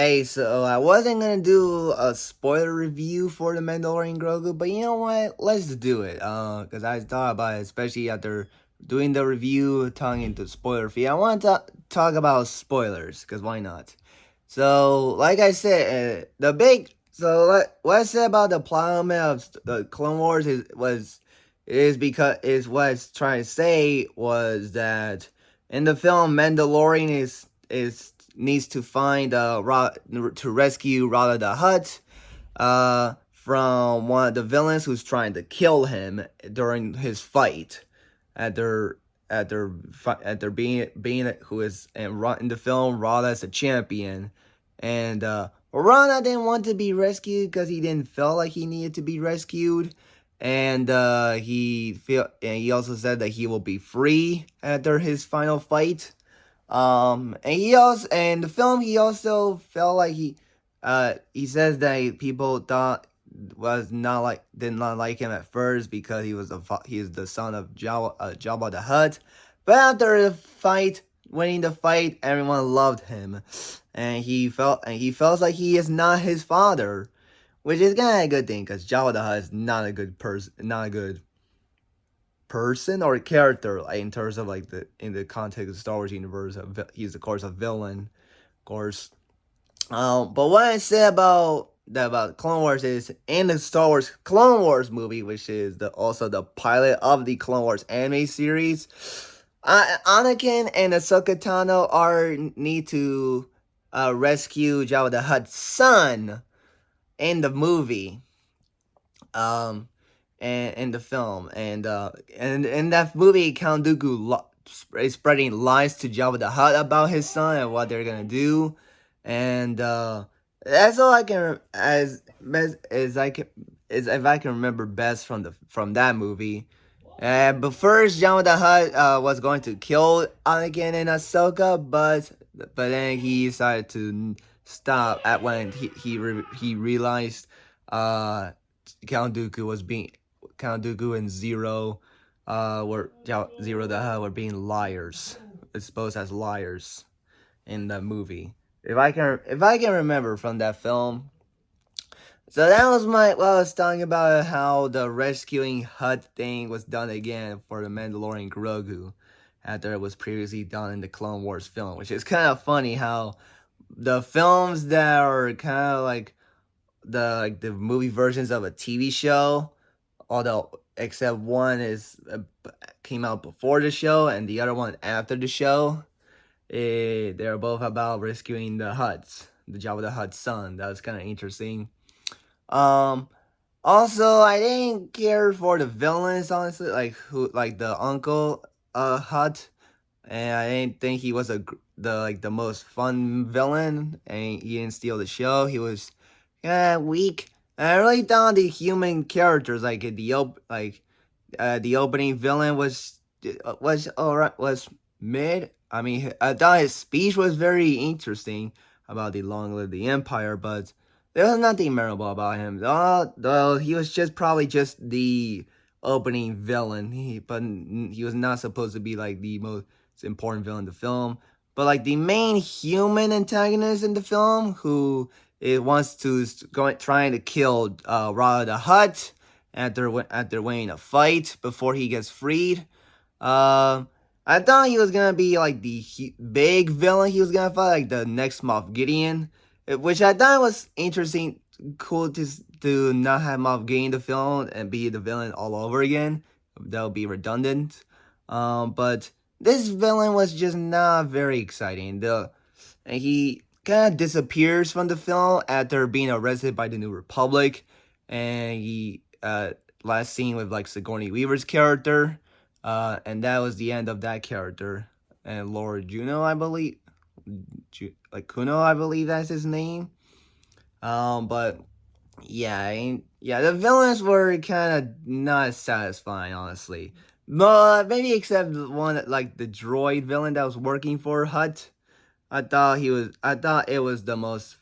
Hey, so I wasn't gonna do a spoiler review for the Mandalorian Grogu, but you know what? Let's do it. Cause I thought about it, especially after doing the review, talking into spoiler free. I want to talk about spoilers, cause why not? So, like I said, what I said about the plot element of the Clone Wars is because is what it's trying to say was that in the film Mandalorian is needs to find to rescue Rada the Hutt from one of the villains who's trying to kill him during his fight at their being who is in the film Rada as a champion, and Rada didn't want to be rescued because he didn't feel like he needed to be rescued, and he also said that he will be free after his final fight. And he also in the film he also felt like he says that people thought was not like did not like him at first because he is the son of Jabba the Hutt, but after the fight, winning the fight, everyone loved him, and he felt like he is not his father, which is kind of a good thing because Jabba the Hutt is not a good person, not a good person or character, like, in terms of like in the context of the Star Wars universe. He's of course a villain, of course. But what I say about Clone Wars is in the Star Wars Clone Wars movie, which is also the pilot of the Clone Wars anime series. Anakin and Ahsoka Tano need to rescue Jabba the Hutt's son in the movie. Um, and in the film, and in that movie, Count Dooku is spreading lies to Jabba the Hutt about his son and what they're gonna do, and that's all I can as I can is if I can remember best from that movie. But first, Jabba the Hutt was going to kill Anakin and Ahsoka, but then he decided to stop at when he realized uh Count Dooku was being Count Dooku and Zero the Hutt were being liars, exposed as liars in the movie. If I can remember from that film. So that was what I was talking about, how the rescuing Hutt thing was done again for the Mandalorian Grogu after it was previously done in the Clone Wars film, which is kind of funny how the films that are kind of like the movie versions of a TV show, although except one is came out before the show and the other one after the show. They're both about rescuing the Hutts, the Jabba the Hutt's son. That was kind of interesting. Um, Also, I didn't care for the villains, honestly, like the Uncle Hutt, and I didn't think he was the most fun villain, and he didn't steal the show. He was weak. And I really thought the human characters, like the opening villain was alright, was mid. I mean, I thought his speech was very interesting about the long live the empire, but there was nothing memorable about him. Though he was just probably just the opening villain. But he was not supposed to be like the most important villain in the film. But like the main human antagonist in the film, who it wants to trying to kill Rada the Hutt after winning a fight before he gets freed. I thought he was gonna be like the big villain. He was gonna fight like the next Moff Gideon, which I thought was interesting, cool to not have Moff Gideon in the film and be the villain all over again. That would be redundant. But this villain was just not very exciting. And he kind of disappears from the film after being arrested by the New Republic, and he last seen with like Sigourney Weaver's character, and that was the end of that character. And Lord Juno, I believe, like Kuno, I believe that's his name. But yeah, the villains were kind of not satisfying, honestly. But maybe except one like the droid villain that was working for Hut. I thought it was the most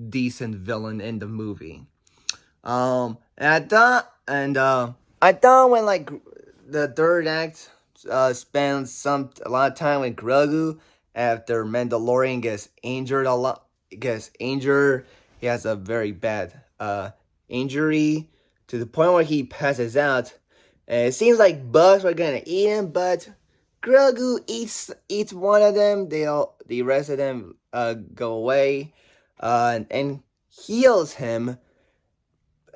decent villain in the movie. I thought when like the third act spends a lot of time with Grogu after Mandalorian gets injured a lot, gets injured. He has a very bad injury to the point where he passes out. And it seems like bugs were gonna eat him, but Grogu eats one of them. The rest of them go away, and heals him,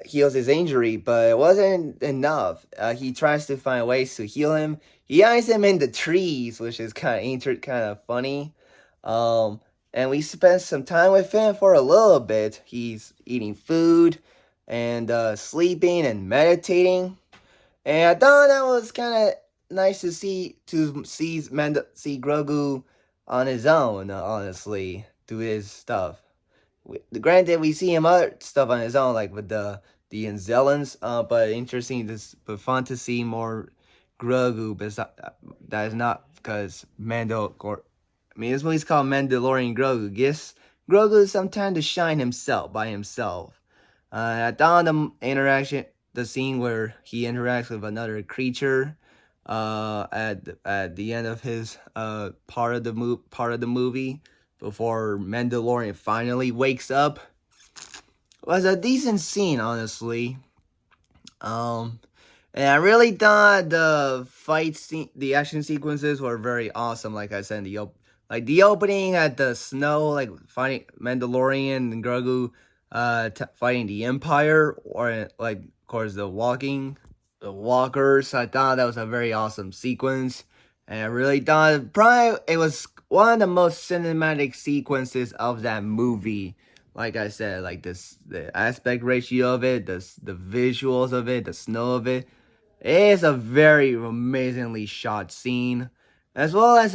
heals his injury, but it wasn't enough. He tries to find ways to heal him. He hides him in the trees, which is kind of funny. Um, and we spent some time with him for a little bit. He's eating food and sleeping and meditating. And I thought that was kind of nice to see Grogu on his own. Honestly, do his stuff. Granted, we see him other stuff on his own, like with the Anzellans. But interesting, but fun to see more Grogu. But that is not because this movie's called Mandalorian Grogu. Gives Grogu some time to shine himself by himself. I thought the scene where he interacts with another creature, at the end of his part of the movie before Mandalorian finally wakes up, was a decent scene, honestly. Um, and I really thought the action sequences were very awesome. Like I said, like the opening at the snow, like fighting Mandalorian and Grogu, fighting the Empire, or like of course the walkers. I thought that was a very awesome sequence, and I really thought probably it was one of the most cinematic sequences of that movie. Like I said, like the aspect ratio of it, the visuals of it, the snow of it. It is a very amazingly shot scene, as well as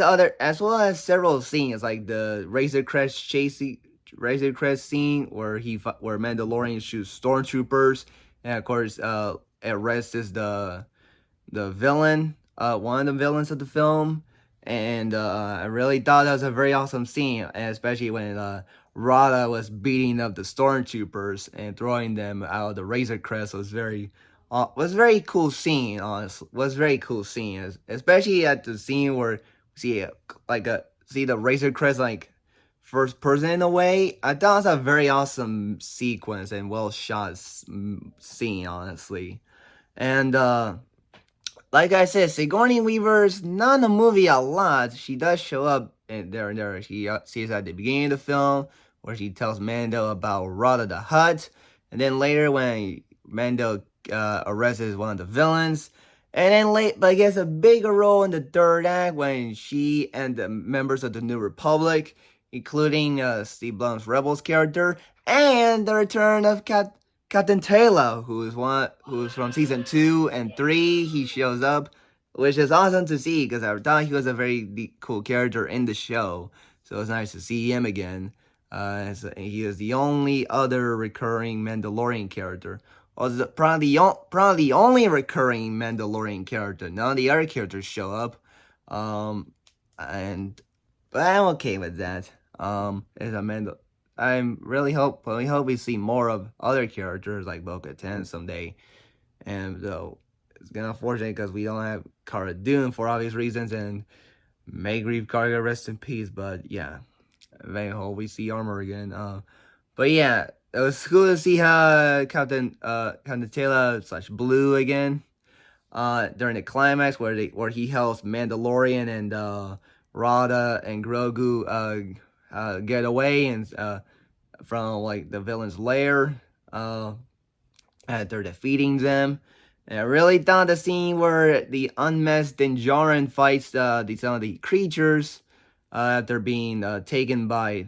several scenes like the Razor Crest scene where Mandalorian shoots stormtroopers, and of course arrests the villain, one of the villains of the film. And I really thought that was a very awesome scene, and especially when Rada was beating up the stormtroopers and throwing them out of the Razor Crest was very cool scene. Honestly, was very cool scene, especially at the scene where see see the Razor Crest like first person in a way. I thought it was a very awesome sequence and well shot scene, honestly. And like I said, Sigourney Weaver's not in the movie a lot. She does show up there and there. She's at the beginning of the film where she tells Mando about Rada the Hutt, and then later when Mando arrests one of the villains, and then but gets a bigger role in the third act when she and the members of the New Republic, including Steve Blum's Rebels character, and the return of Captain Taylor, who's from season 2 and 3. He shows up, which is awesome to see because I thought he was a very cool character in the show. So it's nice to see him again. He is the only other recurring Mandalorian character. Probably the only recurring Mandalorian character. None of the other characters show up. And but I'm okay with that. As a Mandal. We hope we see more of other characters like Bo-Katan someday. And though it's gonna unfortunate because we don't have Cara Dune for obvious reasons, and may Grief Karga rest in peace. But yeah, I hope we see Armor again. But yeah, it was cool to see how Captain Taylor / Blue again. During the climax where he helps Mandalorian and Rada and Grogu get away and from like the villain's lair after defeating them. And I really thought the scene where the unmasked Dinjarin fights some of the creatures after being taken by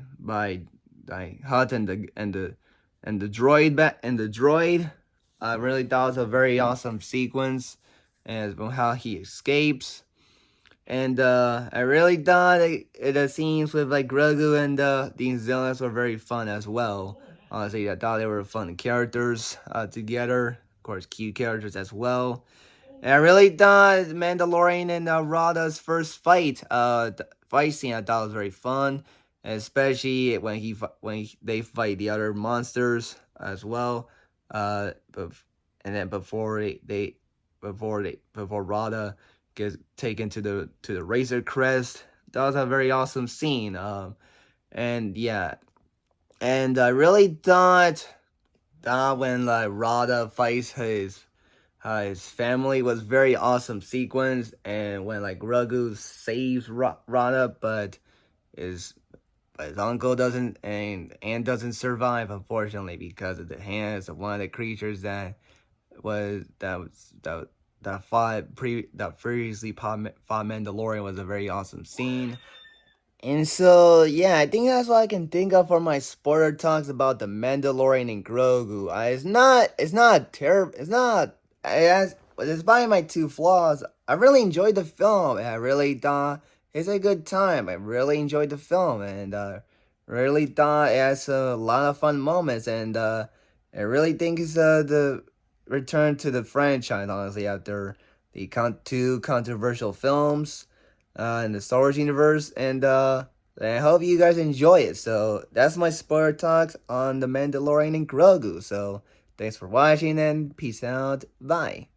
Hut and the droid. I really thought it was a very awesome sequence, and how he escapes. And I really thought the scenes with like Grogu and the Zealots were very fun as well. Honestly, I thought they were fun characters together. Of course, cute characters as well. And I really thought Mandalorian and Rada's first fight scene, I thought was very fun, especially they fight the other monsters as well. And then before Rada gets taken to the Razor Crest, that was a very awesome scene. And yeah, And I really thought that when like Rada fights his family was very awesome sequence, and when like Grogu saves Rada, his but his uncle doesn't and doesn't survive, unfortunately, because of the hands of one of the creatures that previously fought Mandalorian. Was a very awesome scene. And so, yeah, I think that's what I can think of for my spoiler talks about the Mandalorian and Grogu. It's not terrible. It's not. Despite my two flaws, I really enjoyed the film. And I really thought it's a good time. I really enjoyed the film, and really thought it has a lot of fun moments. And I really think it's the return to the franchise. Honestly, after the two controversial films in the Star Wars universe, and I hope you guys enjoy it. So that's my spoiler talks on the Mandalorian and Grogu. So thanks for watching, and peace out. Bye.